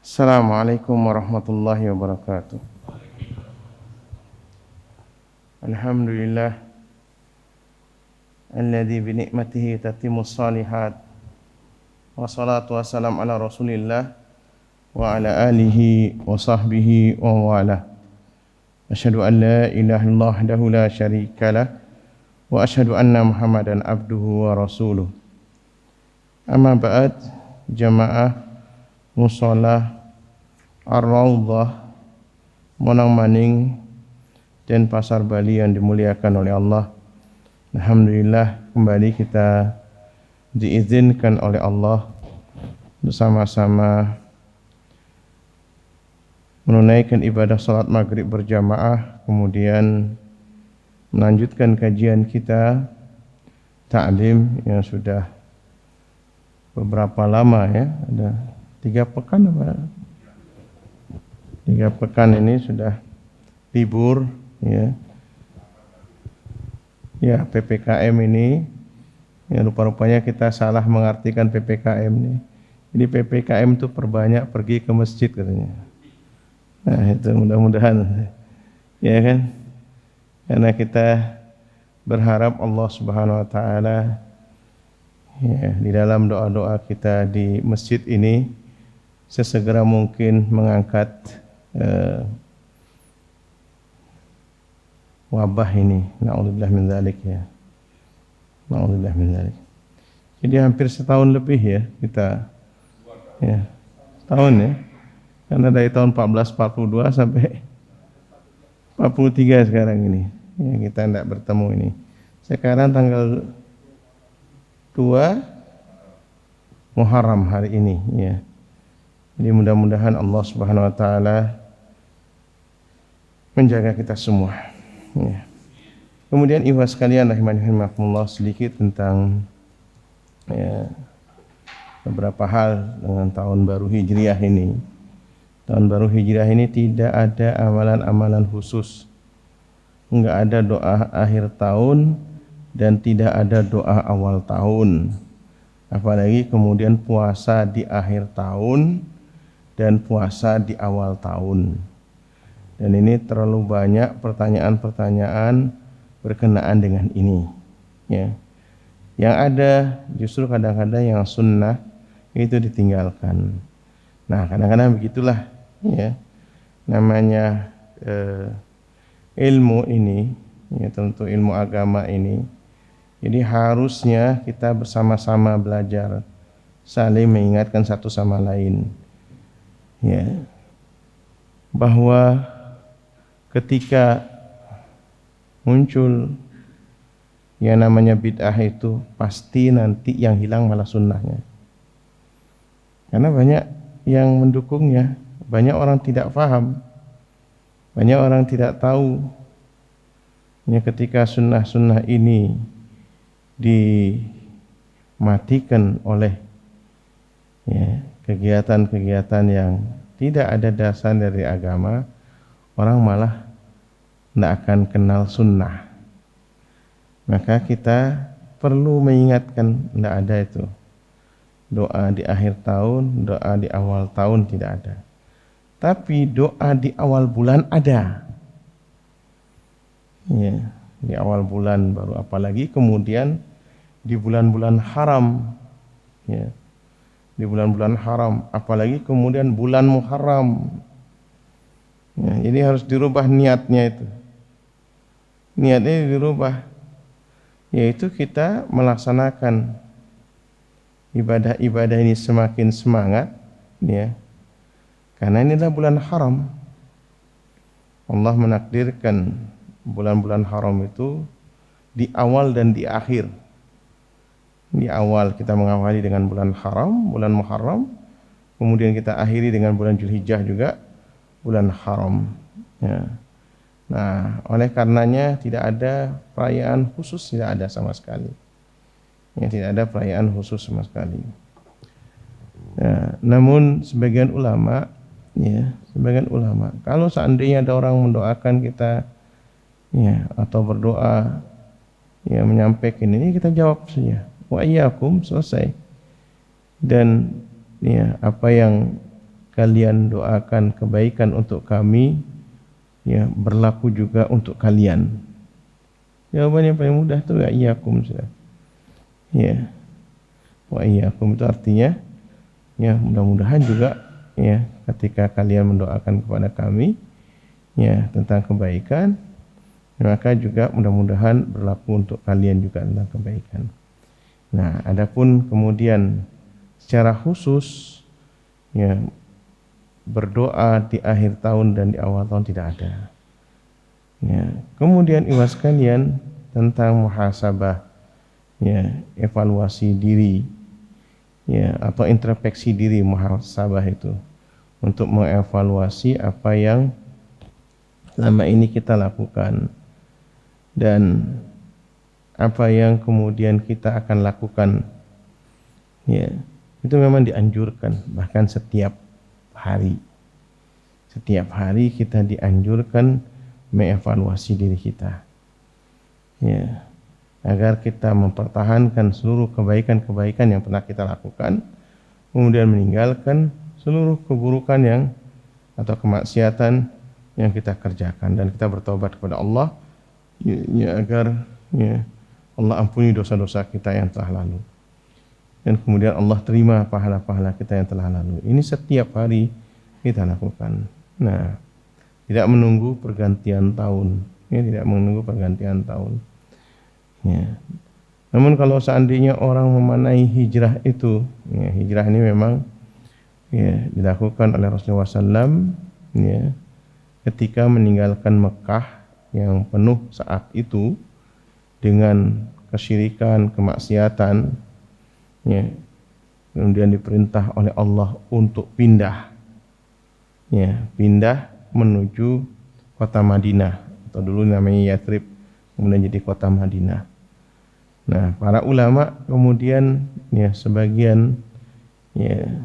Assalamualaikum warahmatullahi wabarakatuh. Alhamdulillah alladzi bi ni'matihi tatimmus shalihat. Wassalatu wassalamu ala Rasulillah wa ala alihi wa sahbihi wa wala. Asyhadu an la ilaha illallah wahdahu la syarikalah wa asyhadu anna Muhammadan abduhu wa rasuluh. Amma ba'd, jamaah musholah Ar-Raudhah Monang Maning dan Pasar Bali yang dimuliakan oleh Allah. Alhamdulillah kembali kita diizinkan oleh Allah bersama-sama menunaikan ibadah salat maghrib berjamaah, kemudian melanjutkan kajian kita ta'lim yang sudah beberapa lama ya, ada 3 pekan apa? 3 pekan ini sudah libur ya. Ya, PPKM ini ya, rupa-rupanya kita salah mengartikan PPKM ini. Jadi PPKM itu perbanyak pergi ke masjid katanya. Nah, itu mudah-mudahan ya kan. Karena kita berharap Allah Subhanahu wa taala ya, di dalam doa-doa kita di masjid ini sesegera mungkin mengangkat wabah ini. Na'udzubillah min dzalik ya. Na'udzubillah min dzalik. Jadi hampir setahun lebih ya kita ya. Tahun ya. Karena dari tahun 1442 sampai 43 sekarang ini. Ya, kita tidak bertemu ini. Sekarang tanggal 2 Muharram hari ini ya. Jadi mudah-mudahan Allah Subhanahu wa taala menjaga kita semua. Ya. Kemudian ikhwah sekalian rahimakumullah, sedikit tentang ya, beberapa hal dengan tahun baru Hijriah ini. Tahun baru Hijriah ini tidak ada amalan-amalan khusus. Enggak ada doa akhir tahun dan tidak ada doa awal tahun. Apalagi kemudian puasa di akhir tahun dan puasa di awal tahun. Dan ini terlalu banyak pertanyaan-pertanyaan berkenaan dengan ini. Ya. Yang ada justru kadang-kadang yang sunnah itu ditinggalkan. Nah, kadang-kadang begitulah. Ya. Namanya ilmu ini, ya, tentu ilmu agama ini. Jadi harusnya kita bersama-sama belajar, saling mengingatkan satu sama lain. Ya. Bahwa ketika muncul yang namanya bid'ah itu pasti nanti yang hilang malah sunnahnya. Karena banyak yang mendukungnya, banyak orang tidak paham, banyak orang tidak tahu. Ya, ketika sunnah-sunnah ini dimatikan oleh ya, kegiatan-kegiatan yang tidak ada dasar dari agama, orang malah tidak akan kenal sunnah. Maka kita perlu mengingatkan, tidak ada itu doa di akhir tahun, doa di awal tahun tidak ada. Tapi doa di awal bulan ada. Ya, di awal bulan baru, apalagi kemudian di bulan-bulan haram. Ya, di bulan-bulan haram, apalagi kemudian bulan Muharram. Ya, jadi harus dirubah niatnya itu. Niatnya dirubah, yaitu kita melaksanakan ibadah-ibadah ini semakin semangat, ya. Karena ini adalah bulan haram. Allah menakdirkan bulan-bulan haram itu di awal dan di akhir. Di awal kita mengawali dengan bulan haram, bulan Muharram, kemudian kita akhiri dengan bulan Dzulhijjah juga bulan haram. Ya. Nah, oleh karenanya tidak ada perayaan khusus, tidak ada sama sekali. Ya, tidak ada perayaan khusus sama sekali. Ya, namun sebagian ulama, ya, sebagian ulama, kalau seandainya ada orang mendoakan kita, ya, atau berdoa, ya, menyampaikan ini, kita jawab saja. Wa iyyakum, selesai. Dan ya, apa yang kalian doakan kebaikan untuk kami, ya berlaku juga untuk kalian. Jawaban yang paling mudah itu ya iyyakum sudah. Ya. Wa iyyakum itu artinya ya mudah-mudahan juga ya ketika kalian mendoakan kepada kami ya tentang kebaikan, maka juga mudah-mudahan berlaku untuk kalian juga tentang kebaikan. Nah, adapun kemudian secara khusus ya berdoa di akhir tahun dan di awal tahun tidak ada. Ya, kemudian ikhwas sekalian tentang muhasabah, ya evaluasi diri, ya atau introspeksi diri muhasabah itu untuk mengevaluasi apa yang selama ini kita lakukan dan apa yang kemudian kita akan lakukan. Ya, itu memang dianjurkan bahkan setiap hari. Setiap hari kita dianjurkan mengevaluasi diri kita, ya, agar kita mempertahankan seluruh kebaikan-kebaikan yang pernah kita lakukan, kemudian meninggalkan seluruh keburukan yang atau kemaksiatan yang kita kerjakan dan kita bertobat kepada Allah, ya, agar ya, Allah ampuni dosa-dosa kita yang telah lalu dan kemudian Allah terima pahala-pahala kita yang telah lalu. Ini setiap hari kita lakukan. Nah, tidak menunggu pergantian tahun, ya, tidak menunggu pergantian tahun. Ya. Namun kalau seandainya orang memaknai hijrah itu, ya, hijrah ini memang ya, dilakukan oleh Rasulullah SAW ya, ketika meninggalkan Mekah yang penuh saat itu dengan kesyirikan, kemaksiatan, ya, kemudian diperintah oleh Allah untuk pindah, ya, pindah menuju kota Madinah atau dulu namanya Yathrib, kemudian jadi kota Madinah. Nah, para ulama kemudian ya sebagian ya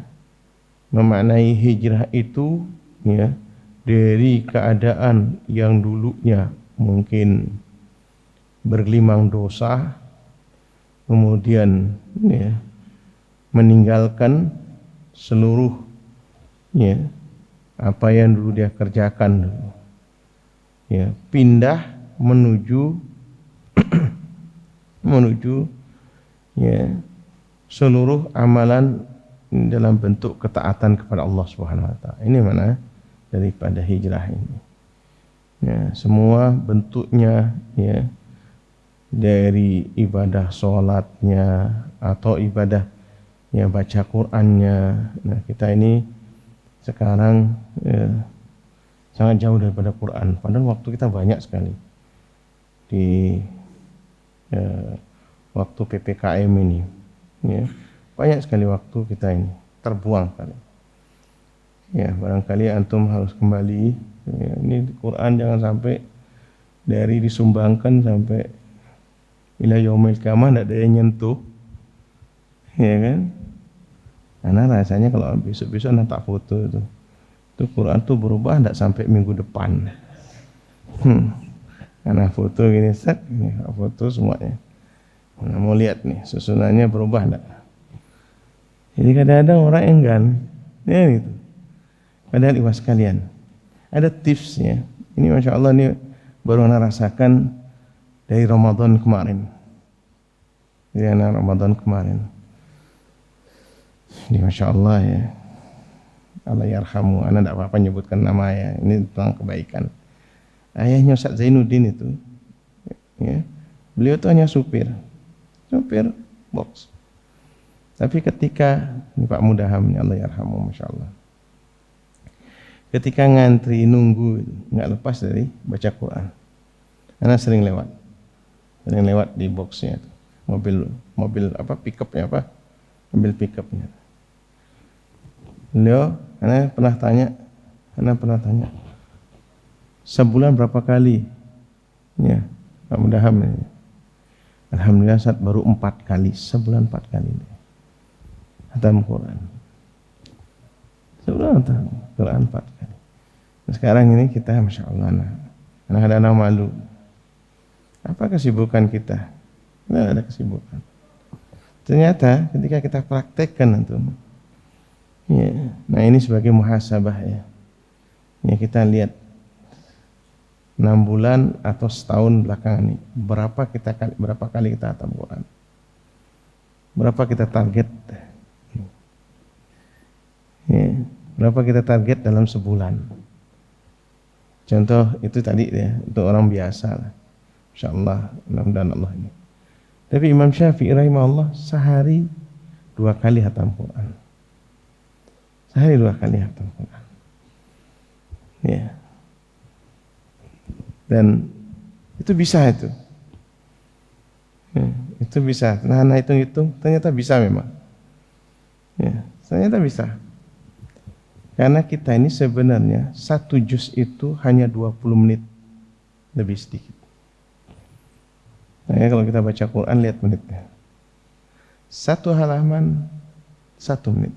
memaknai hijrah itu ya dari keadaan yang dulunya mungkin bergelimang dosa, kemudian ya meninggalkan seluruh ya apa yang dulu dia kerjakan, ya pindah menuju menuju ya seluruh amalan dalam bentuk ketaatan kepada Allah Subhanahu wa taala. Ini mana daripada hijrah ini. Ya, semua bentuknya ya dari ibadah sholatnya atau ibadah ya baca Qur'annya. Nah, kita ini sekarang ya, sangat jauh daripada Quran. Padahal waktu kita banyak sekali di ya, waktu PPKM ini. Ya, banyak sekali waktu kita ini terbuang kali. Ya, barangkali antum harus kembali. Ya, ini Quran jangan sampai dari disumbangkan sampai ila yaumil qiyamah tidak ada yang nyentuh. Ya kan? Karena rasanya kalau besok-besok nak tak foto itu Quran tuh berubah tidak sampai minggu depan. Karena foto gini set, nih foto semuanya. Nah, mau lihat nih susunannya berubah enggak? Jadi kadang-kadang orang enggan, ya gitu. Padahal ikhwas sekalian, ada tipsnya. Ini masya Allah ini baru saya rasakan dari Ramadan kemarin. Dari Ramadan kemarin. Ini masya Allah ya. Allah yarhamu, anak tidak apa-apa nyebutkan nama ya. Ini tentang kebaikan. Ayahnya Ustaz Zainuddin itu, ya, beliau itu hanya supir box. Tapi ketika ini Pak Mudaham, Allah yarhamu, masya Allah. Ketika ngantri nunggu nggak lepas dari baca Quran. Anak sering lewat di boxnya, mobil apa pickupnya apa, mobil pickupnya. Beliau, anak pernah tanya, sebulan berapa kali? Ya, Pak Mudaham. Alhamdulillah saat baru 4 kali, sebulan 4 kali. Hatam Quran. Sebulan hatam Quran 4 kali. Nah, sekarang ini kita, masya Allah, anak-anak malu. Apa kesibukan kita? Tidak ada kesibukan. Ternyata ketika kita praktekkan antum, Ya. Nah ini sebagai muhasabah ya. Ya kita lihat 6 bulan atau setahun belakangan ini berapa kali kita hatam Quran, berapa kita target, ya. Berapa kita target dalam sebulan. Contoh itu tadi ya, untuk orang biasa lah. InsyaAllah, mudah-mudahan Allah ini. Tapi Imam Syafi'i rahimahullah sehari 2 kali hatam Quran. Sehari 2 kali hatam Quran. Ya. Dan itu bisa itu. Ya, itu bisa. Nah, hitung-hitung ternyata bisa memang. Ya, ternyata bisa. Karena kita ini sebenarnya 1 juz itu hanya 20 menit lebih sedikit. Nah, ya, kalau kita baca Quran lihat menitnya. 1 halaman 1 menit.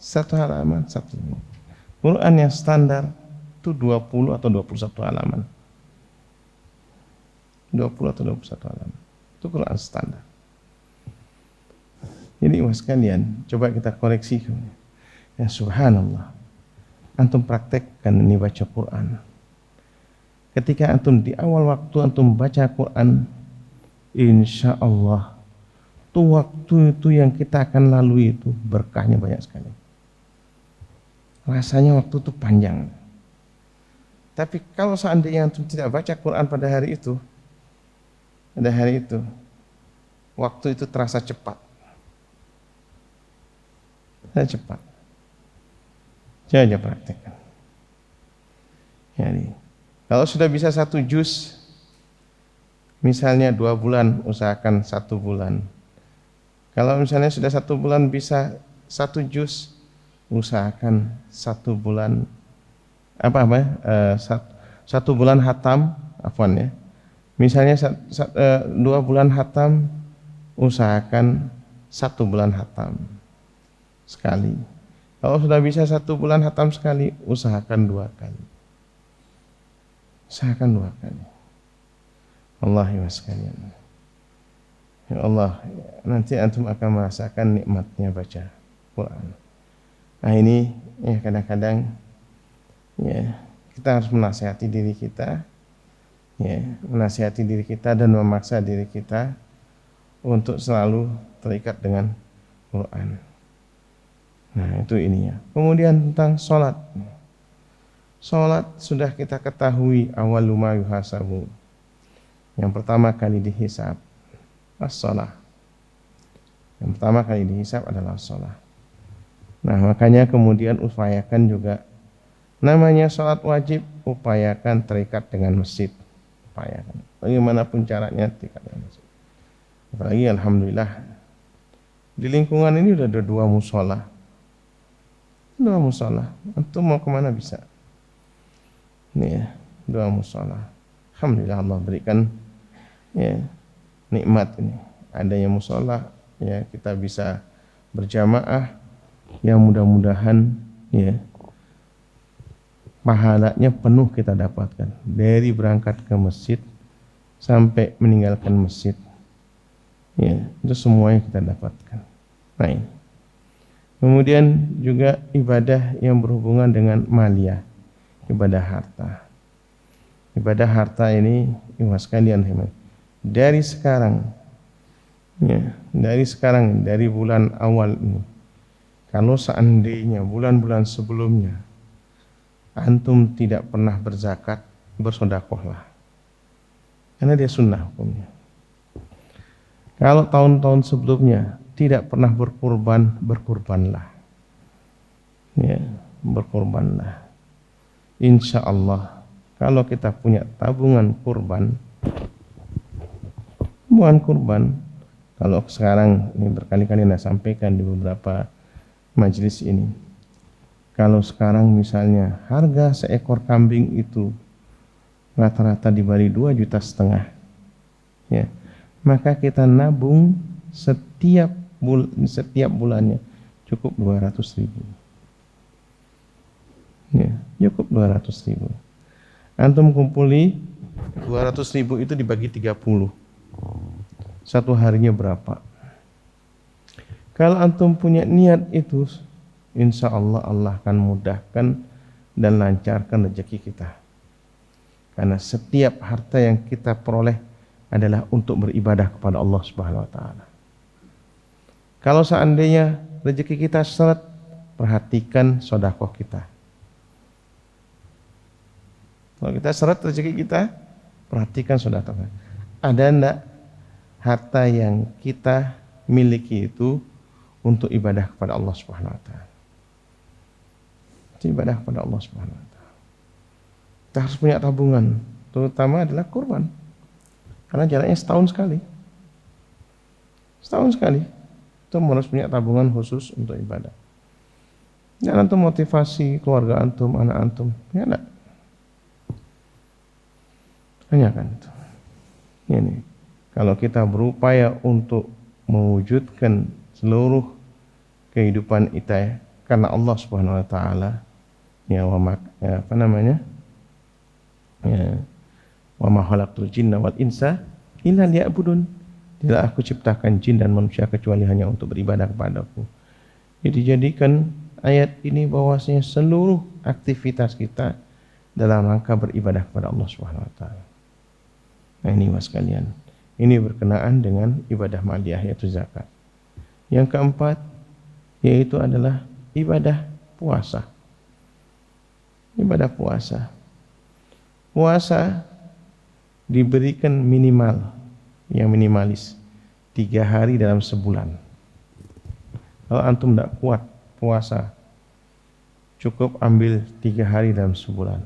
1 halaman 1 menit. Quran yang standar itu 20 atau 21 halaman. 20 atau 21 halaman. Itu Quran standar. Jadi mas kalian, coba kita koreksi. Ya subhanallah. Antum praktekkan ini baca Quran. Ketika antum di awal waktu antum baca Quran, insya Allah tuh waktu itu yang kita akan lalui itu berkahnya banyak sekali. Rasanya waktu itu panjang. Tapi kalau seandainya antum tidak baca Quran pada hari itu, waktu itu terasa cepat. Cepat. Coba aja praktekkan. Jadi, kalau sudah bisa 1 juz, misalnya 2 bulan, usahakan 1 bulan. Kalau misalnya sudah 1 bulan bisa 1 juz, usahakan 1 bulan 1 bulan hatam, afwan ya. Misalnya 2 bulan hatam, usahakan 1 bulan hatam sekali. Kalau sudah bisa 1 bulan hatam sekali, usahakan 2 kali. Usahakan 2 kali. Wallahi mas sekalian. Ya Allah, nanti antum akan merasakan nikmatnya baca Quran. Nah ini ya kadang-kadang ya kita harus menasihati diri kita, ya menasihati diri kita dan memaksa diri kita untuk selalu terikat dengan Quran. Nah itu ininya. Kemudian tentang sholat. Sholat sudah kita ketahui awal ma yuhasabu. Yang pertama kali dihisab as-sholah. Yang pertama kali dihisab adalah sholat. Nah makanya kemudian upayakan juga namanya sholat wajib, upayakan terikat dengan masjid. Upayakan. Bagaimanapun caranya terikat dengan masjid. Apalagi alhamdulillah di lingkungan ini udah ada 2 musola. 2 musola, antum mau kemana bisa? Ini ya, 2 musola. Alhamdulillah Allah berikan ya nikmat ini. Adanya musola, ya kita bisa berjamaah. Yang mudah-mudahan ya pahalanya penuh kita dapatkan dari berangkat ke masjid sampai meninggalkan masjid. Ya, itu semuanya kita dapatkan. Nah ini. Kemudian juga ibadah yang berhubungan dengan maliyah, ibadah harta. Ibadah harta ini, ikhwas sekalian, dari sekarang, ya, dari bulan awal ini, kalau seandainya bulan-bulan sebelumnya antum tidak pernah berzakat, bersedekahlah, karena dia sunnah hukumnya. Kalau tahun-tahun sebelumnya tidak pernah berkurban, berkurbanlah. Ya, berkurbanlah. Insya Allah, kalau kita punya tabungan kurban, kalau sekarang ini berkali-kali saya sampaikan di beberapa majelis ini, kalau sekarang misalnya harga seekor kambing itu rata-rata di Bali 2,5 juta, ya, maka kita nabung setiap bulannya cukup 200.000. Ya, cukup 200.000. Antum kumpuli 200.000 itu dibagi 30. Satu harinya berapa? Kalau antum punya niat itu, insya Allah Allah akan mudahkan dan lancarkan rezeki kita. Karena setiap harta yang kita peroleh adalah untuk beribadah kepada Allah Subhanahu wa taala. Kalau seandainya rezeki kita seret, perhatikan sedekah kita. Kalau kita seret rezeki kita, perhatikan sedekah. Ada enggak harta yang kita miliki itu untuk ibadah kepada Allah Subhanahu wa taala? Ibadah kepada Allah Subhanahu wa taala. Kita harus punya tabungan, terutama adalah kurban. Karena jaraknya setahun sekali. Setahun sekali. Kita harus punya tabungan khusus untuk ibadah. Jangan antum motivasi keluarga antum, anak antum. Ya enggak? Tanyakan itu. Ini. Kalau kita berupaya untuk mewujudkan seluruh kehidupan kita karena Allah Subhanahu wa taala, wa ma khalaqtul jinna wal insa illa liya'budun. Tidak aku ciptakan jin dan manusia kecuali hanya untuk beribadah kepadaku. Jadi jadikan ayat ini bahwasanya seluruh aktivitas kita dalam rangka beribadah kepada Allah Subhanahu wa taala. Nah ini mas sekalian, ini berkenaan dengan ibadah maliyah yaitu zakat. Yang keempat yaitu adalah ibadah puasa. Ibadah puasa. Puasa diberikan minimal, yang minimalis 3 hari dalam sebulan. Kalau antum tidak kuat puasa, cukup ambil 3 hari dalam sebulan.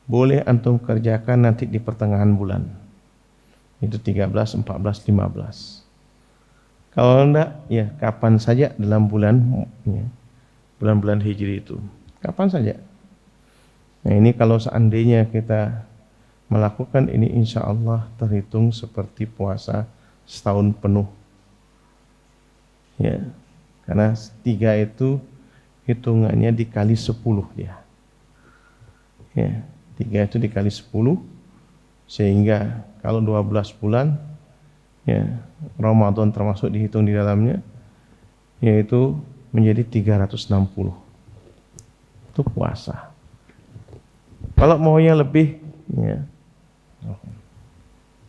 Boleh antum kerjakan nanti di pertengahan bulan. Itu 13, 14, 15. Kalau enggak, ya kapan saja dalam bulan-bulan Hijri itu. Kapan saja. Nah ini kalau seandainya kita melakukan ini, insya Allah terhitung seperti puasa setahun penuh. Ya, karena 3 itu hitungannya dikali 10 dia. Ya, 3 itu dikali 10, sehingga kalau 12 bulan, ya Ramadan termasuk dihitung di dalamnya, yaitu menjadi 360. Itu puasa. Kalau maunya lebih, ya.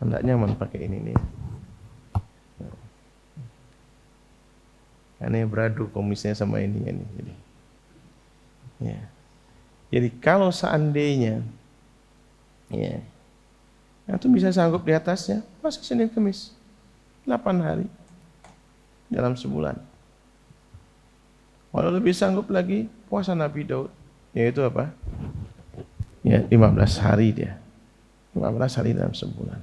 Anda nyaman pakai ini nih. Karena beradu komisnya sama ini. Jadi kalau seandainya, ya, antum bisa sanggup di atasnya, puasa Senin Kamis 8 hari dalam sebulan. Kalau lebih sanggup lagi, puasa Nabi Daud, yaitu apa? Ya 15 hari dia. 15 hari dalam sebulan.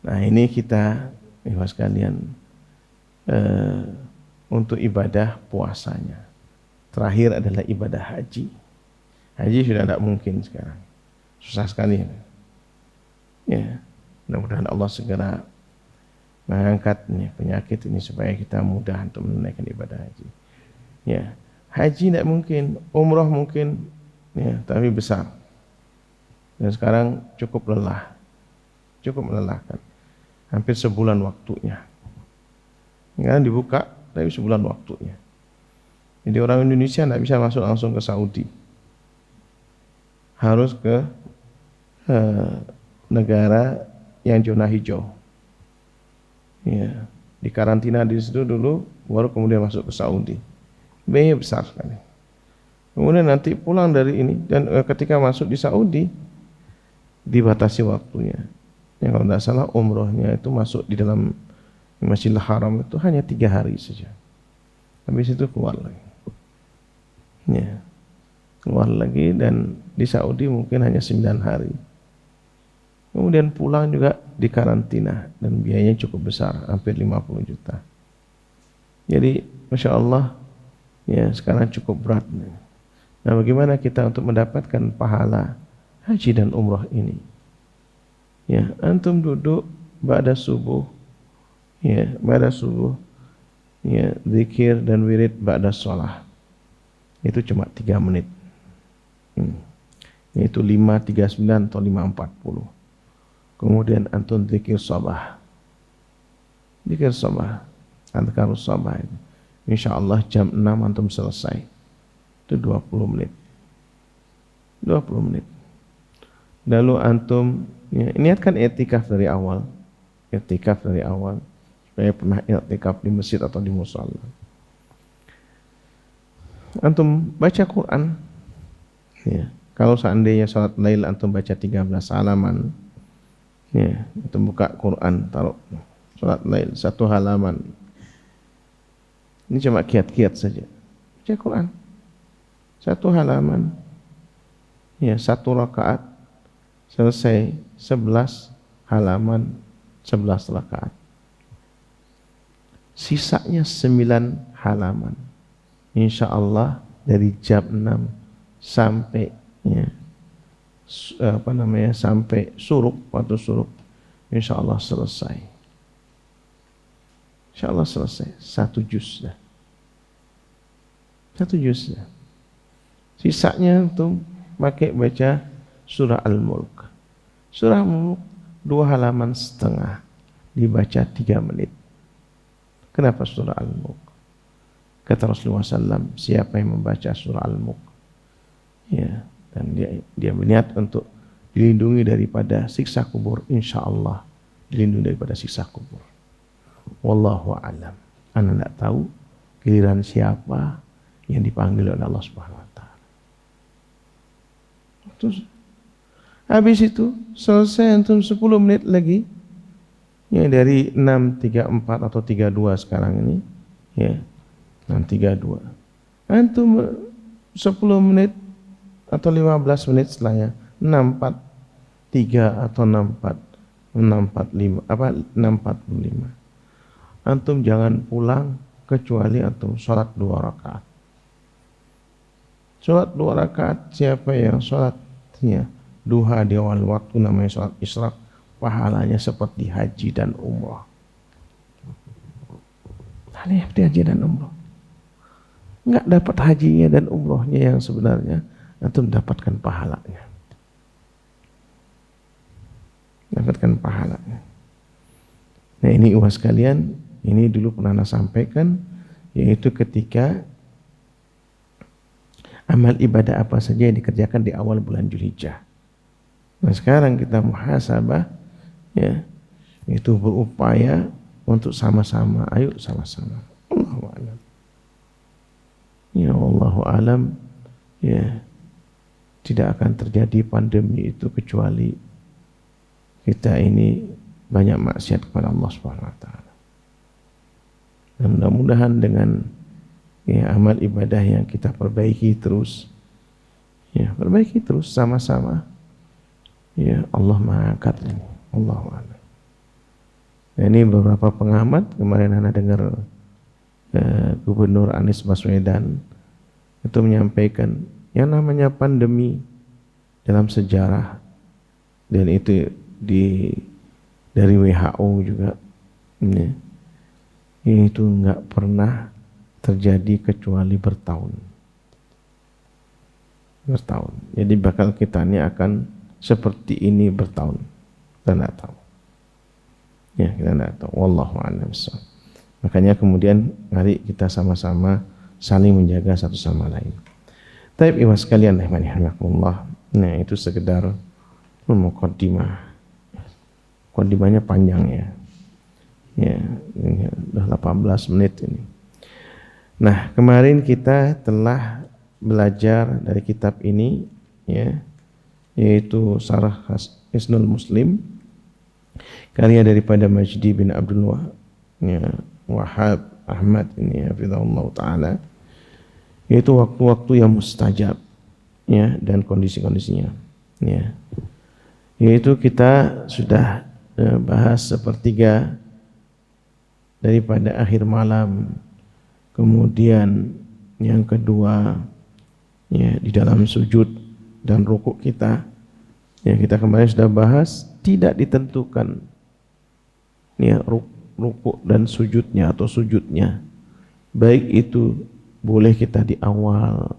Nah ini kita, ikhwas sekalian, untuk ibadah puasanya. Terakhir adalah ibadah haji. Haji sudah tidak mungkin sekarang. Susah sekali. Ya, mudah-mudahan Allah segera mengangkat penyakit ini supaya kita mudah untuk menunaikan ibadah haji. Ya, haji tidak mungkin, umrah mungkin, ya, tapi besar. Dan sekarang cukup melelahkan. Hampir sebulan waktunya. Sekarang dibuka, tapi sebulan waktunya. Jadi orang Indonesia tidak bisa masuk langsung ke Saudi. Harus ke negara yang zona hijau. Ya, di karantina di situ dulu, baru kemudian masuk ke Saudi. Biaya besar sekali. Kemudian nanti pulang dari ini, dan ketika masuk di Saudi, dibatasi waktunya. Yang kalau tidak salah umrohnya itu masuk di dalam Masjidil Haram itu hanya 3 hari saja. Habis itu keluar lagi. Ya, keluar lagi, dan di Saudi mungkin hanya 9 hari. Kemudian pulang juga di karantina, dan biayanya cukup besar, hampir 50 juta. Jadi Masya Allah, ya sekarang cukup berat. Nah bagaimana kita untuk mendapatkan pahala haji dan umrah ini? Ya, antum duduk ba'da subuh, ya, ya, zikir dan wirid ba'da shalah. Itu cuma 3 menit. Yaitu 5.39 atau 5.40. Kemudian antum zikir sabah. Zikir sabah Adkarus sabah itu. Insyaallah jam 6 antum selesai. Itu 20 menit. 20 menit. Lalu antum niatkan i'tikaf dari awal. I'tikaf dari awal. Supaya pernah i'tikaf di masjid atau di musala. Antum baca Quran. Ya. Kalau seandainya salat lail antum baca 13 halaman. Ya, antum buka Quran, taruh salat lail 1 halaman. Ini cuma kiat-kiat saja. Baca Quran. 1 halaman. Ya, 1 rakaat selesai 11 halaman 11 rakaat. Sisanya 9 halaman. Insyaallah dari jam 6 sampai sampai suruk, waktu suruk, insyaallah selesai. Insyaallah selesai 1 juz dah. 1 juz dah. Sisanya tuh pakai baca surah Al-Mulk. Surah Al-Mulk 2 halaman setengah, dibaca 3 menit. Kenapa surah Al-Mulk? Kata Rasulullah SAW, siapa yang membaca surah Al-Mulk, ya, dan dia berniat untuk dilindungi daripada siksa kubur, insyaallah dilindungi daripada siksa kubur. Wallahu a'lam. Anda tidak tahu giliran siapa yang dipanggil oleh Allah Subhanahu wa taala. Terus habis itu selesai antum 10 menit lagi. Ya, dari 6.34 atau 32 sekarang ini, ya. 6.32. Antum 10 menit atau 15 menit setelahnya 6.43 atau 6.45 antum jangan pulang kecuali antum sholat 2 rakaat. Sholat 2 rakaat, siapa yang sholatnya duha di awal waktu namanya sholat isyraq, pahalanya seperti haji dan umrah. Seperti haji dan umrah. Enggak dapat hajinya dan umrohnya yang sebenarnya, antum dapatkan pahalanya. Dapatkan pahalanya. Nah ini uas kalian, ini dulu pernah saya sampaikan, yaitu ketika amal ibadah apa saja yang dikerjakan di awal bulan Dzulhijjah. Nah sekarang kita muhasabah, ya, itu berupaya untuk sama-sama, ayo sama-sama. Allahu a'lam. Ya Allahu alam, ya, tidak akan terjadi pandemi itu kecuali kita ini banyak maksiat kepada Allah Subhanahu wa taala. Dan mudah-mudahan dengan amal ibadah yang kita perbaiki terus, ya, perbaiki terus sama-sama, ya, Allah mengangkat ini. Allahu a'lam. Nah, ini beberapa pengamat, kemarin Anda dengar Gubernur Anies Baswedan itu menyampaikan yang namanya pandemi dalam sejarah, dan itu dari WHO juga, ya, itu enggak pernah terjadi kecuali bertahun. Jadi bakal kita ini akan seperti ini bertahun. Kita tidak tahu. Ya, kita tidak tahu. Wallahu a'lam bishawab. Makanya kemudian mari kita sama-sama saling menjaga satu sama lain. Taib ikhwas sekalian rahimanillah. Nah, itu sekedar muqaddimah. Muqaddimahnya panjang ya. Ya, ini sudah 18 menit ini. Nah, kemarin kita telah belajar dari kitab ini, ya, yaitu Syarah Hisnul Muslim karya daripada Majdi bin Abdul Wahab Ahmad ini hafizahullah taala, yaitu waktu-waktu yang mustajab, ya, dan kondisi-kondisinya, ya. Yaitu kita sudah bahas sepertiga daripada akhir malam, kemudian yang kedua, ya, di dalam sujud dan rukuk kita, ya, kita kemarin sudah bahas tidak ditentukan, ya, rukuk dan sujudnya atau sujudnya, baik itu boleh kita di awal,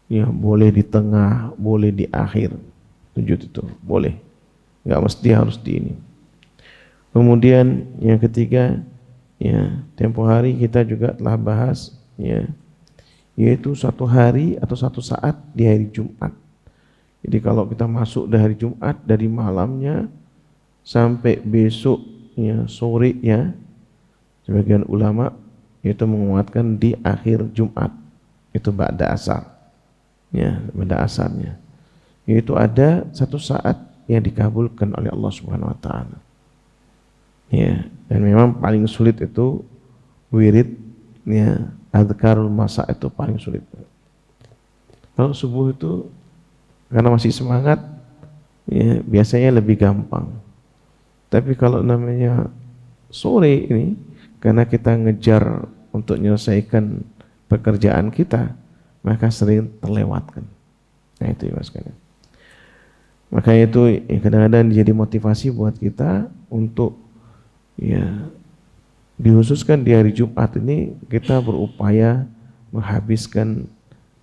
ya, boleh di tengah, boleh di akhir sujud itu boleh, nggak mesti harus di ini. Kemudian yang ketiga, Ya, tempo hari kita juga telah bahas, ya, yaitu satu hari atau satu saat di hari Jumat. Jadi kalau kita masuk di hari Jumat dari malamnya sampai besok, ya, sore, ya, sebagian ulama itu menguatkan di akhir Jumat, itu ba'da asar, ya, ba'da asarnya. Yaitu ada satu saat yang dikabulkan oleh Allah Subhanahu wa taala. Ya, dan memang paling sulit itu wirid, ya, adzkarul masa itu paling sulit. Kalau subuh itu karena masih semangat, ya, biasanya lebih gampang. Tapi kalau namanya sore ini, karena kita ngejar untuk menyelesaikan pekerjaan kita, maka sering terlewatkan. Nah itu ya mas kalian. Makanya itu ya, kadang-kadang jadi motivasi buat kita untuk, ya, dikhususkan di hari Jumat ini kita berupaya menghabiskan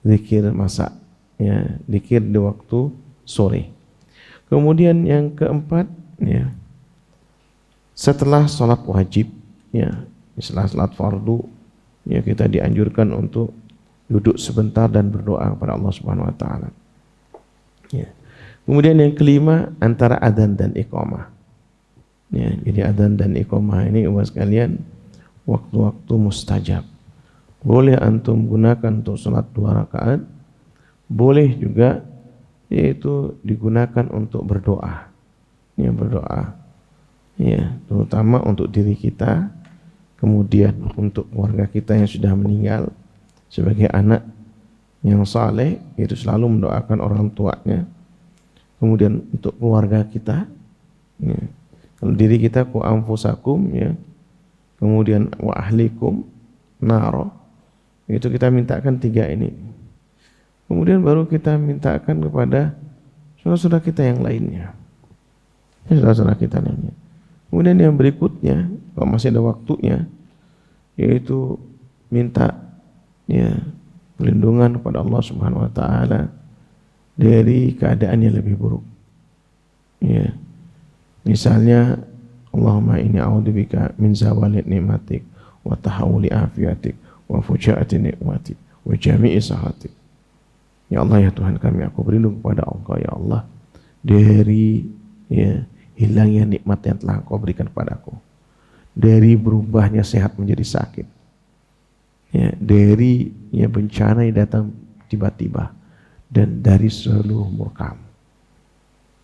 zikir masa, ya, zikir di waktu sore. Kemudian yang keempat, ya, setelah sholat wajib, ya, setelah sholat fardu, ya, kita dianjurkan untuk duduk sebentar dan berdoa kepada Allah Subhanahu wa taala. Ya. Kemudian yang kelima, antara adzan dan iqamah. Ya, jadi adzan dan iqamah ini umat sekalian waktu-waktu mustajab. Boleh antum gunakan untuk sholat 2 rakaat, boleh juga yaitu digunakan untuk berdoa. Ya, berdoa. Ya, terutama untuk diri kita, kemudian untuk keluarga kita yang sudah meninggal, sebagai anak yang saleh itu selalu mendoakan orang tuanya. Kemudian untuk keluarga kita, ya, kalau diri kita ku anfusakum, ya, kemudian wa ahlikum naro, itu kita mintakan 3 ini. Kemudian baru kita mintakan kepada saudara-saudara kita yang lainnya, saudara-saudara kita lainnya. Kemudian yang berikutnya, kalau masih ada waktunya, yaitu minta, ya, perlindungan kepada Allah Subhanahu wa taala dari keadaan yang lebih buruk. Ya. Misalnya, Allahumma inni a'udzubika min zawali ni'matik wa tahawuli afiatik wa fujaati nikmatik wa jami'i sahatik. Ya Allah, ya Tuhan kami, aku berlindung kepada Engkau, ya Allah, dari, ya, hilangnya nikmat yang telah Engkau berikan kepadaku, dari berubahnya sehat menjadi sakit, ya, dari, ya, bencana yang datang tiba-tiba, dan dari seluruh murka.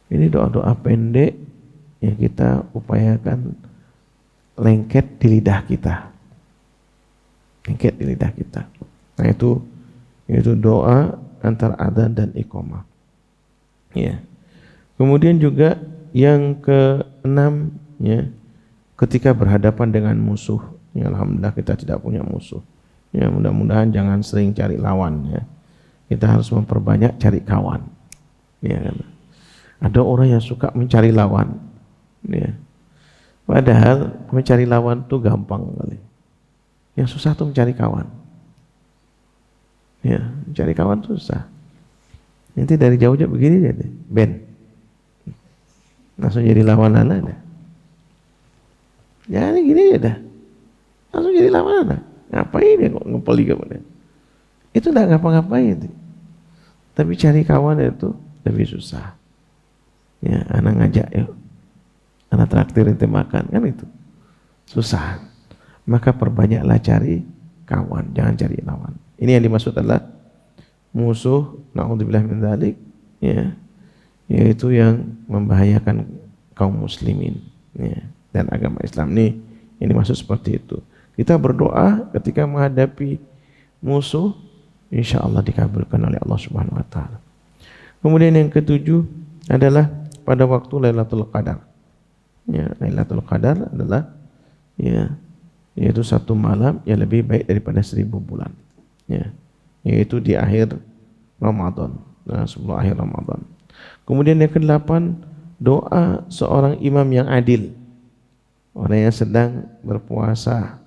Ini doa-doa pendek yang kita upayakan lengket di lidah kita, lengket di lidah kita. Nah itu doa antara adzan dan iqamah. Ya. Kemudian juga yang keenam, ya, ketika berhadapan dengan musuh. Ya, alhamdulillah kita tidak punya musuh. Ya, mudah-mudahan jangan sering cari lawan, ya. Kita harus memperbanyak cari kawan. Ya, kan? Ada orang yang suka mencari lawan. Ya. Padahal mencari lawan itu gampang kali. Yang susah tuh mencari kawan. Ya, mencari kawan susah. Nanti dari jauh-jauh begini aja deh, Ben. Langsung jadi lawan anak. Ya ini gini aja dah. Langsung jadi lawan anak. Ngapain ya kok ngepeli kemudian? Itu enggak ngapa-ngapain. Tapi cari kawan itu lebih susah. Ya, anak ngajak, yuk, anak traktir ente makan, kan itu susah. Maka perbanyaklah cari kawan, jangan cari lawan. Ini yang dimaksud adalah musuh, na'udzubillah min dzalik, ya, yaitu yang membahayakan kaum muslimin, ya, dan agama Islam. Ini yang dimaksud seperti itu. Kita berdoa ketika menghadapi musuh, insya Allah dikabulkan oleh Allah Subhanahu wa taala. Kemudian yang ketujuh adalah pada waktu Lailatul Qadar. Ya, Lailatul Qadar adalah, ya, yaitu satu malam yang lebih baik daripada 1000 bulan. Ya, yaitu di akhir Ramadan, nah, sebelum akhir Ramadan. Kemudian yang ke-8, doa seorang imam yang adil, orang yang sedang berpuasa,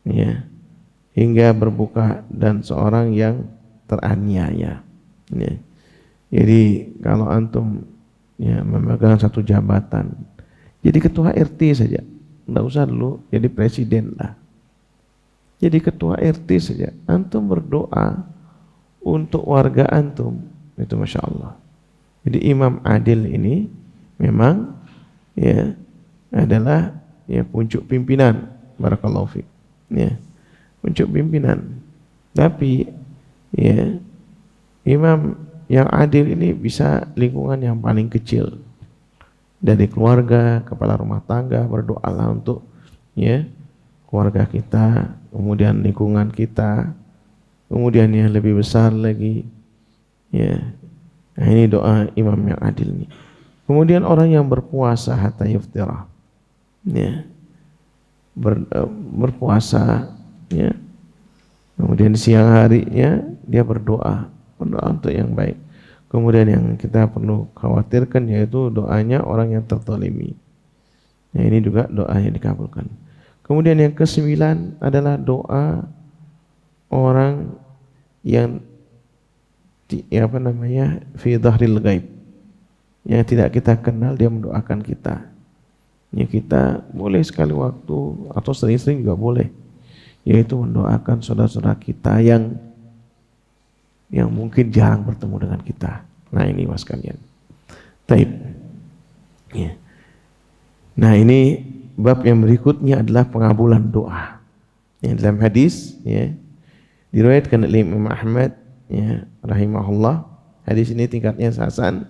ya, hingga berbuka, dan seorang yang teraniaya. Ya. Jadi kalau antum, ya, memegang satu jabatan, jadi ketua RT saja, enggak usah dulu jadi presiden lah. Jadi ketua RT saja, antum berdoa untuk warga antum, itu Masya Allah. Jadi imam adil ini memang ya adalah ya puncuk pimpinan, barakallahu fiik. Ya, puncuk pimpinan. Tapi ya imam yang adil ini bisa lingkungan yang paling kecil. Dari keluarga, kepala rumah tangga, berdoalah untuk ya keluarga kita, kemudian lingkungan kita, kemudian yang lebih besar lagi ya. Nah, ini doa imam yang adil nih. Kemudian orang yang berpuasa hatta yuftirah ya. Berpuasa ya. Kemudian siang harinya dia berdoa untuk yang baik. Kemudian yang kita perlu khawatirkan yaitu doanya orang yang terzalimi. Nah, ini juga doa yang dikabulkan. Kemudian yang ke-9 adalah doa orang yang fi dhahril ghaib. Yang tidak kita kenal dia mendoakan kita. Ya kita boleh sekali waktu atau sering-sering juga boleh. Yaitu mendoakan saudara-saudara kita yang mungkin jarang bertemu dengan kita. Nah ini mas kalian. Taib. Ya. Nah ini bab yang berikutnya adalah pengabulan doa. Yang dalam hadis ya diriwayatkan oleh Imam Ahmad ya rahimahullah. Hadis ini tingkatnya hasan.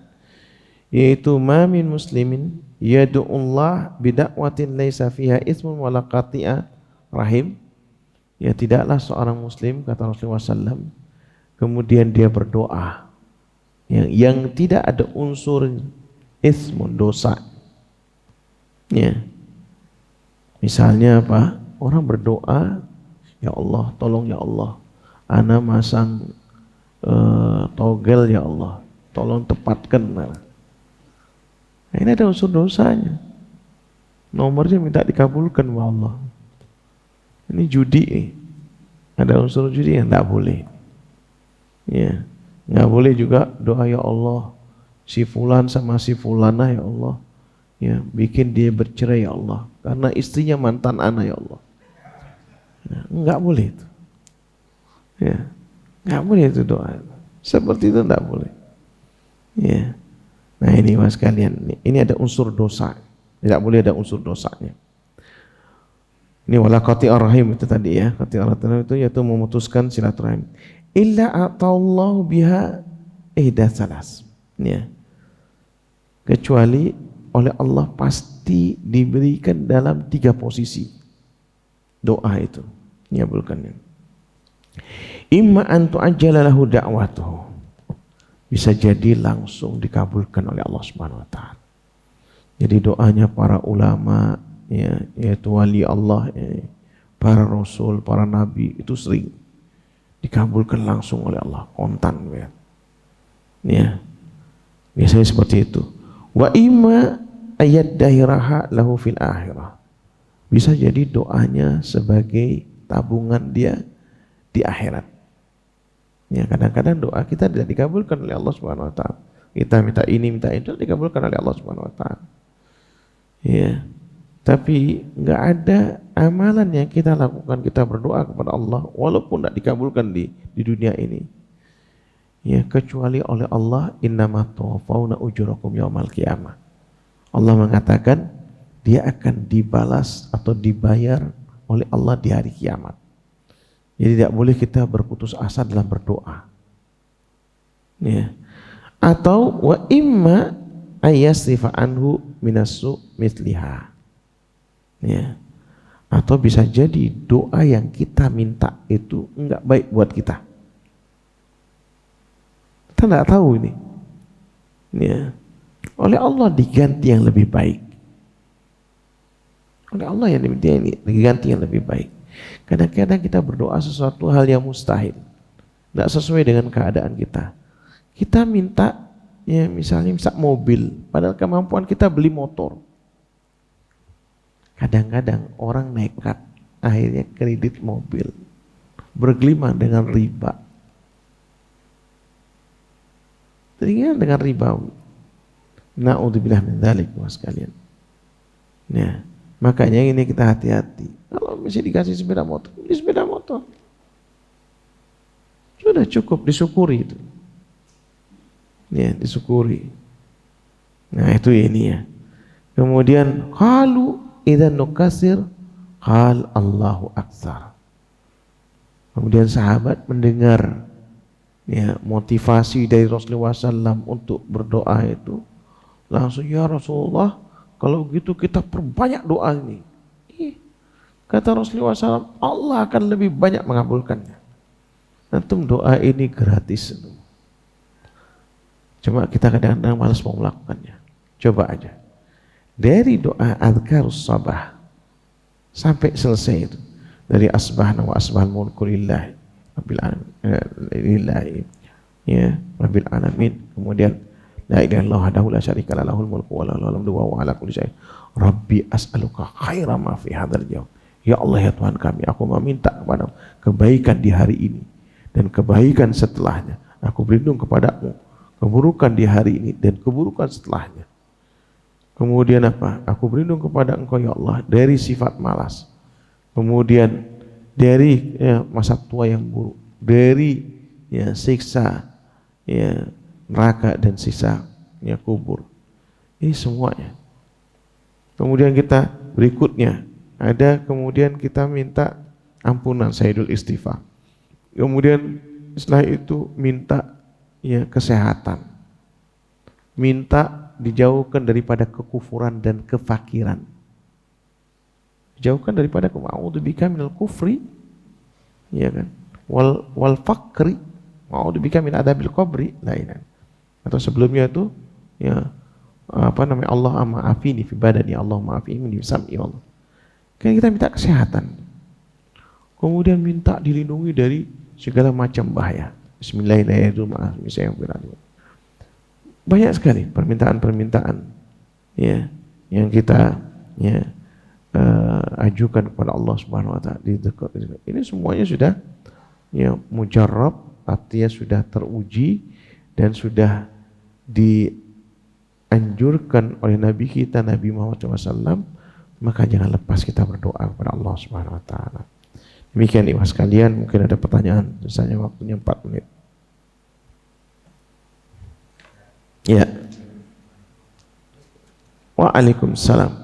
Yaitu ma min muslimin yad'ullah bida'watin laisa fiha ismun wala qati'a rahim. Ya tidaklah seorang muslim kata Rasulullah SAW kemudian dia berdoa yang tidak ada unsur ismun dosa. Ya. Misalnya apa? Orang berdoa, ya Allah, tolong ya Allah, ana masang togel ya Allah, tolong tepatkan. Nah, ini ada unsur dosanya. Nomornya minta dikabulkan sama Allah. Ini judi nih. Ada unsur judi yang tidak boleh. Ya, nggak boleh juga doa ya Allah si fulan sama si fulana ya Allah ya bikin dia bercerai ya Allah karena istrinya mantan anak ya Allah. Ya, nggak boleh itu. Ya, nggak boleh itu doa. Seperti itu nggak boleh. Ya, nah ini mas kalian, ini ada unsur dosa. Tidak boleh ada unsur dosanya. Ini wala qati'ar rahim itu tadi ya. Qati'ar rahim itu yaitu memutuskan silaturahim. Illa atallahu biha ihda salas. Ya. Kecuali oleh Allah pasti diberikan dalam 3 posisi doa itu. Nyabulkannya. Imma an tu'ajjala lahu da'watuhu. Bisa jadi langsung dikabulkan oleh Allah Subhanahu wa taala. Jadi doanya para ulama ya, yaitu wali Allah, ya, para rasul, para nabi itu sering dikabulkan langsung oleh Allah, kontan ya. Ya. Biasanya seperti itu. Wa imma ayat dahiraha lahu fil akhirah. Bisa jadi doanya sebagai tabungan dia di akhirat. Ya, kadang-kadang doa kita tidak dikabulkan oleh Allah Subhanahu wa taala. Kita minta ini, minta itu dikabulkan oleh Allah Subhanahu wa taala. Ya. Tapi enggak ada amalan yang kita lakukan, kita berdoa kepada Allah walaupun tidak dikabulkan di dunia ini. Ya, kecuali oleh Allah innama tuwaffawna ujurakum yaumal qiyamah. Allah mengatakan dia akan dibalas atau dibayar oleh Allah di hari kiamat. Jadi tidak boleh kita berputus asa dalam berdoa. Ya. Atau wa imma ayyasrifa anhu minassu misliha. Ya. Atau bisa jadi doa yang kita minta itu enggak baik buat kita. Kita enggak tahu ini. Ya. Oleh Allah diganti yang lebih baik. Oleh Allah yang diganti yang lebih baik. Kadang-kadang kita berdoa sesuatu hal yang mustahil, tidak sesuai dengan keadaan kita. Kita minta, ya misalnya mobil, padahal kemampuan kita beli motor. Kadang-kadang orang nekat, akhirnya kredit mobil, bergelimang dengan riba. Teringat dengan riba. Na'udzubillah min dzalik, mas kalian. Nah, Makanya ini kita hati-hati. Kalau masih dikasih sepeda motor, beli sepeda motor. Sudah cukup, disyukuri itu. Ya, disyukuri. Nah, itu ini ya. Kemudian qalu idza nukasir qal Allahu akbar. Kemudian sahabat mendengar ya motivasi dari Rasulullah SAW untuk berdoa itu, langsung ya Rasulullah, kalau gitu kita perbanyak doa ini. Kata Rasulullah SAW, Allah akan lebih banyak mengabulkannya. Antum doa ini gratis. Cuma kita kadang-kadang malas mau melakukannya. Coba aja. Dari doa adhkarus sabah sampai selesai itu. Dari asbahna wa asbahal mulku lillahi rabbil alamin, lillahi ya rabbil alamin. Kemudian la ilaha illallah wahdahu la syarika lahu lahul mulku wa lahul hamdu wa huwa ala kulli syai'in rabbi as'aluka khaira ma fi hadzal yaum. Ya Allah ya Tuhan kami, aku meminta kepadamu kebaikan di hari ini dan kebaikan setelahnya. Aku berlindung kepadamu keburukan di hari ini dan keburukan setelahnya. Kemudian apa? Aku berlindung kepada Engkau ya Allah dari sifat malas. Kemudian dari ya, masa tua yang buruk, dari ya siksa ya neraka dan siksa ya kubur. Ini semuanya. Kemudian kita berikutnya ada kemudian kita minta ampunan Sayyidul Istighfar. Kemudian setelah itu minta ya kesehatan. Minta dijauhkan daripada kekufuran dan kefakiran. Dijauhkan daripada ma'udzubika minal kufri, ya kan? Wal fakri, ma'udzubika min adabil qabri, lain. Atau sebelumnya itu ya apa namanya, Allah ma'afini fi badani, Allah ma'afini fi sam'i Allah. Kan kita minta kesehatan. Kemudian minta dilindungi dari segala macam bahaya. Bismillahirrahmanirrahim. Banyak sekali permintaan-permintaan ya yang kita ya ajukan kepada Allah Subhanahu wa taala. Ini semuanya sudah ya mujarrab, artinya sudah teruji dan sudah dianjurkan oleh Nabi kita Nabi Muhammad SAW. Maka jangan lepas kita berdoa kepada Allah Subhanahu wa taala. Demikian ikhwas sekalian, mungkin ada pertanyaan, misalnya waktunya 4 menit. Ya. Waalaikumsalam.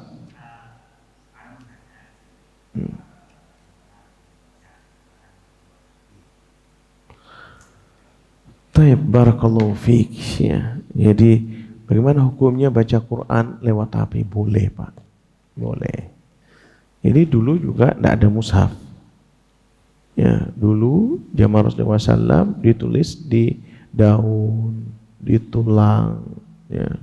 Taib, barakallahu fiik ya. Jadi bagaimana hukumnya baca Quran lewat HP? Boleh Pak, boleh. Ini dulu juga tidak ada mushaf. Ya, dulu zaman Rasulullah SAW ditulis di daun, di tulang, ya,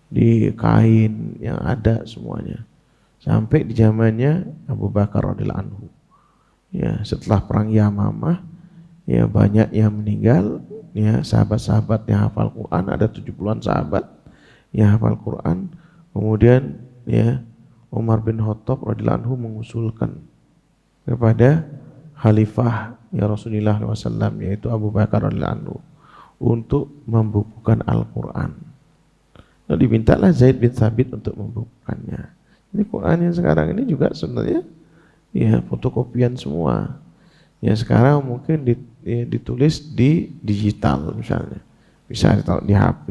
di kain yang ada semuanya. Sampai di zamannya Abu Bakar radhiyallahu anhu. Ya, setelah perang Yamamah, ya banyak yang meninggal. Ya, sahabat-sahabat yang hafal Quran, ada 70-an sahabat yang hafal Quran. Kemudian ya Umar bin Khattab radhiyallahu anhu mengusulkan kepada Khalifah ya Rasulullah SAW, yaitu Abu Bakar radhiyallahu anhu, untuk membukukan Al-Quran. Lalu dimintalah Zaid bin Thabit untuk membukukannya. Ini Quran yang sekarang ini juga sebenarnya ya fotokopian semua. Ya sekarang mungkin ditulis di digital misalnya, bisa ditaruh di HP,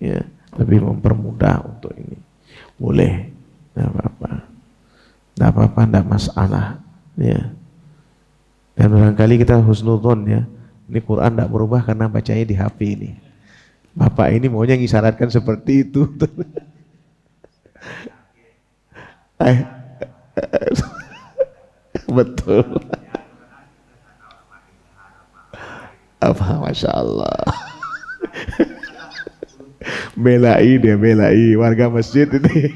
ya lebih mempermudah untuk ini. Boleh, tidak apa-apa, tidak apa-apa, tidak masalah. Ya. Dan barangkali kita husnudzon ya. Ini Quran tidak berubah karena bacanya di HP ini. Bapak ini maunya ngisyaratkan seperti itu. Betul. Apa, Masya Allah. Belai dia, belai warga masjid ini.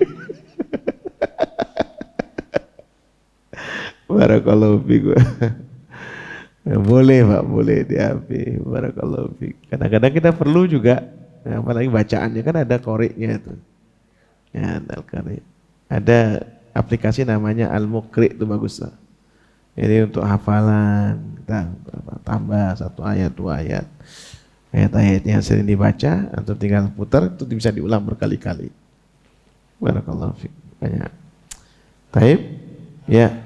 Barakallahu fiik. Boleh Pak, boleh di HP. Barakallahu fiik. Kadang-kadang kita perlu juga, apalagi bacaannya kan ada koriknya itu. Ya, ada korik. Ada aplikasi namanya Al-Muqri, itu bagus. Jadi untuk hafalan kita tambah 1 ayat 2 ayat. Ayat-ayat yang sering dibaca atau tinggal putar itu bisa diulang berkali-kali. Barakallahu fiik. Banyak. Taib, ya.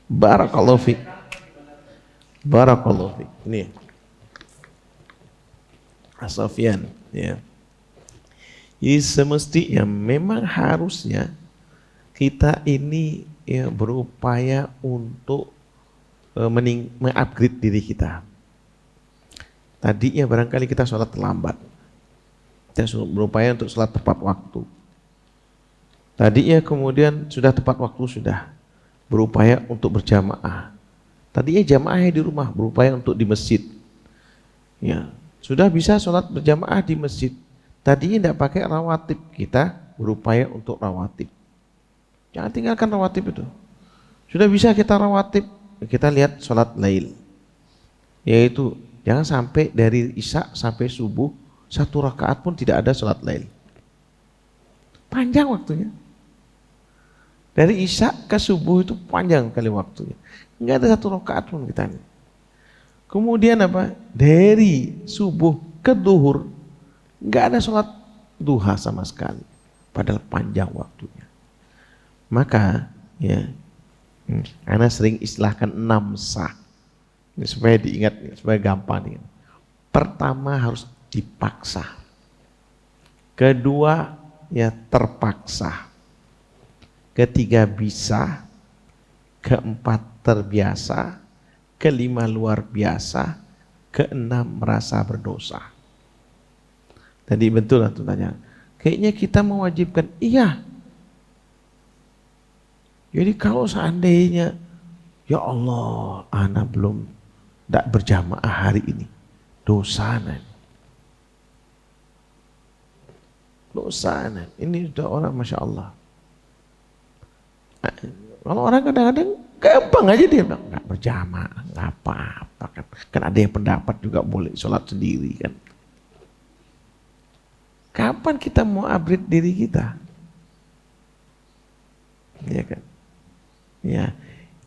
Barakallahu fiik. Barakallahu fiik. Ini Asafian, ya. Jadi semestinya memang harusnya kita ini ya berupaya untuk mengupgrade diri kita. Tadinya barangkali kita sholat terlambat. Kita berupaya untuk sholat tepat waktu. Tadinya kemudian sudah tepat waktu sudah berupaya untuk berjamaah. Tadinya jamaahnya di rumah, berupaya untuk di masjid. Ya, sudah bisa sholat berjamaah di masjid. Tadinya tidak pakai rawatib, kita berupaya untuk rawatib. Jangan tinggalkan rawatib itu. Sudah bisa kita rawatib, kita lihat sholat lail. Yaitu jangan sampai dari isya sampai subuh 1 rakaat pun tidak ada sholat lail. Panjang waktunya. Dari isya ke subuh itu panjang kali waktunya. Enggak ada 1 rakaat pun kita. Kemudian apa? Dari subuh ke duhur enggak ada sholat duha sama sekali. Padahal panjang waktunya. Maka ya, ana sering istilahkan 6 sah. Ini supaya diingat, supaya gampang nih. Pertama harus dipaksa. Kedua ya terpaksa. Ketiga bisa. Keempat terbiasa. Kelima luar biasa. Keenam merasa berdosa. Tadi betul lah tuh tanya. Kayaknya kita mewajibkan. Iya. Jadi kalau seandainya ya Allah, ana belum tidak berjamaah hari ini. Dosa nan. Dosa nan. Ini sudah orang Masya Allah. Kalau orang kadang-kadang gampang aja dia bilang, nggak berjamaah, nggak apa-apa kan. Kan ada yang pendapat juga boleh sholat sendiri kan. Kapan kita mau upgrade diri kita? Ya kan? Ya.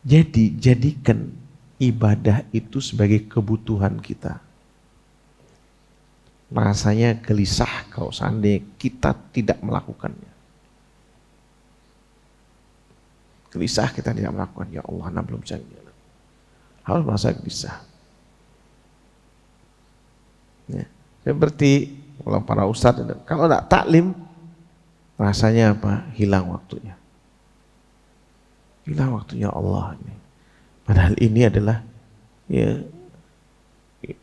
Jadi jadikan ibadah itu sebagai kebutuhan kita. Rasanya gelisah kalau seandainya kita tidak melakukannya. Gelisah kita tidak melakukan. Ya Allah, ana belum bisa. Harus merasa gelisah. Ya. Seperti kalau para ustadz, kalau tidak taklim, rasanya apa? Hilang waktunya. Hilang waktunya Allah ini. Padahal ini adalah ya,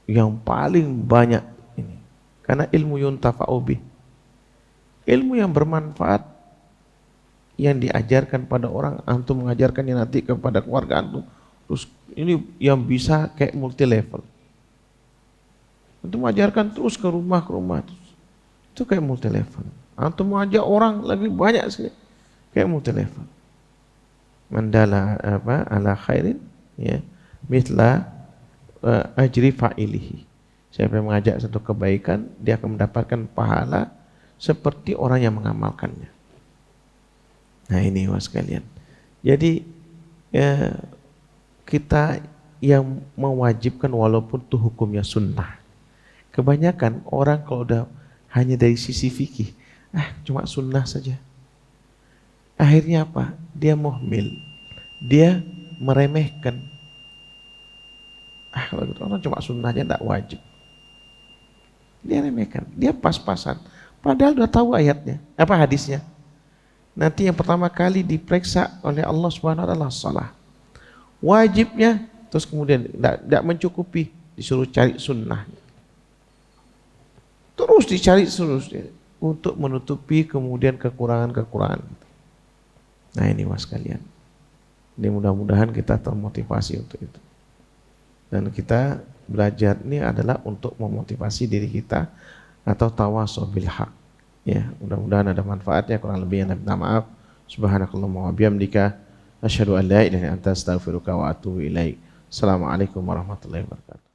yang paling banyak ini. Karena ilmu yuntafa'u bih. Ilmu yang bermanfaat yang diajarkan pada orang, antum mengajarkannya nanti kepada keluarga antum. Terus ini yang bisa kayak multi level. Antum mengajarkan terus ke rumah terus. Itu kayak multi level. Antum mengajak orang lagi banyak sekali. Kayak multi level. Mandala apa ala khairin ya mithla ajri fa'ilihi. Siapa yang mengajak satu kebaikan, dia akan mendapatkan pahala seperti orang yang mengamalkannya. Nah ini was sekalian. Jadi ya, kita yang mewajibkan walaupun itu hukumnya sunnah. Kebanyakan orang kalau udah hanya dari sisi fikih, cuma sunnah saja. Akhirnya apa? Dia muhmil, dia meremehkan. Kalau gitu orang cuma sunnahnya tidak wajib. Dia remehkan, dia pas-pasan. Padahal udah tahu ayatnya, apa hadisnya. Nanti yang pertama kali diperiksa oleh Allah Subhanahu wa taala salah. Wajibnya terus kemudian tidak mencukupi, disuruh cari sunnahnya. Terus dicari terus untuk menutupi kemudian kekurangan-kekurangan. Nah ini mas kalian. Ini mudah-mudahan kita termotivasi untuk itu. Dan kita belajar ini adalah untuk memotivasi diri kita atau tawasau bil haq. Ya, mudah-mudahan ada manfaatnya. Kurang lebihnya minta maaf. Subhanakallahumma wa bihamdika asyhadu an la ilaha illa anta astaghfiruka wa atubu ilaik. Assalamualaikum warahmatullahi wabarakatuh.